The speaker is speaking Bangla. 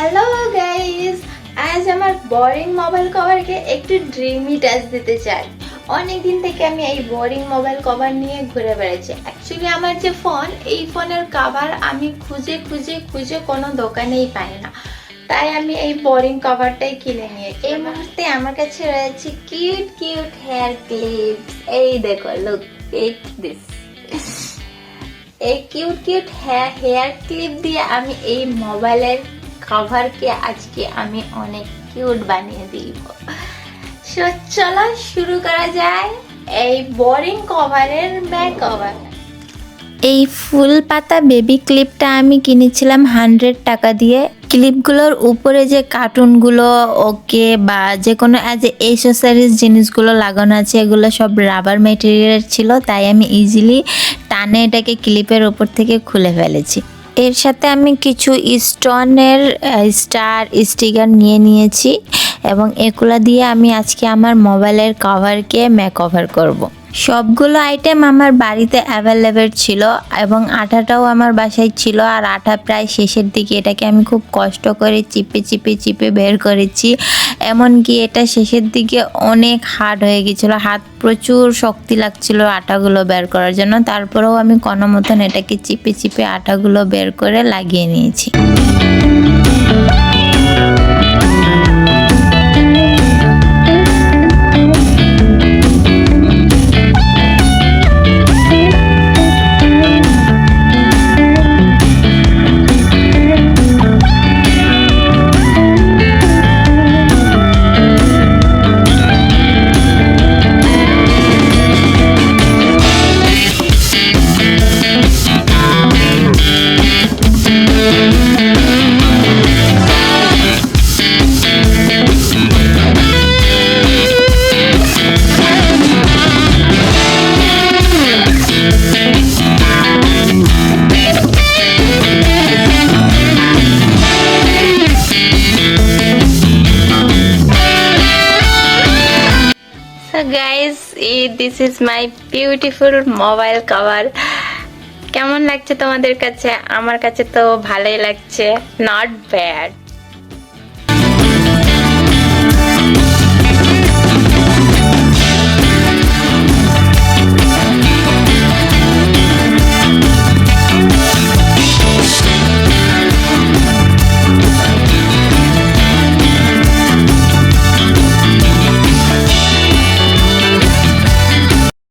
হ্যালো গাইস, আজ আমার বোরিং মোবাইল কভারকে একটু ড্রিমি টাচ দিতে চাই। অনেক দিন থেকে আমি এই বোরিং মোবাইল কভার নিয়ে ঘুরে বেড়াচ্ছি। অ্যাকচুয়ালি আমার যে ফোন, এই ফোনের কভার আমি খুঁজে খুঁজে খুঁজে কোনো দোকানেই পাই না, তাই আমি এই বোরিং কভারটাই কিনে নিয়েছি। এই মুহূর্তে আমার কাছে রয়েছে কিউট কিউট হেয়ার ক্লিপস। এই দেখো, লুক এট দিস। এই কিউট কিউট হেয়ার ক্লিপ দিয়ে আমি এই মোবাইলের কভারকে আজকে আমি অনেক কিউট বানিয়ে দিব। সো চলো শুরু করা যায় এই বোরিং কভারের ব্যাক কভার। এই ফুল পাতা বেবি ক্লিপটা আমি কিনেছিলাম 100 টাকা দিয়ে। ক্লিপগুলোর উপরে যে কার্টুনগুলো ওকে বা যে কোনো এক্সেসরিজ জিনিসগুলো লাগানো আছে, এগুলো সব রাবার ম্যাটেরিয়াল ছিল, তাই আমি ইজিলি টানে এটাকে ক্লিপের উপর থেকে খুলে ফেলেছি। এর সাথে আমি কিছু স্টোনের স্টার স্টিকার নিয়ে নিয়েছি এবং এগুলো দিয়ে আমি আজকে আমার মোবাইলের কভারকে মেক ওভার করব। সবগুলো আইটেম আমার বাড়িতে অ্যাভেলেবেল ছিল এবং আঠাটাও আমার বাসায় ছিল, আর আঠা প্রায় শেষের দিকে। এটাকে আমি খুব কষ্ট করে চিপে চিপে চিপে বের করেছি, এমনকি এটা শেষের দিকে অনেক হার্ড হয়ে গেছিলো, হাত প্রচুর শক্তি লাগছিল আটাগুলো বের করার জন্য। তারপরেও আমি কোনো মতন এটাকে চিপে চিপে আটাগুলো বের করে লাগিয়ে নিয়েছি। Guys, this is my beautiful mobile cover. কেমন লাগছে তোমাদের কাছে? আমার কাছে তো ভালোই লাগছে, নট ব্যাড।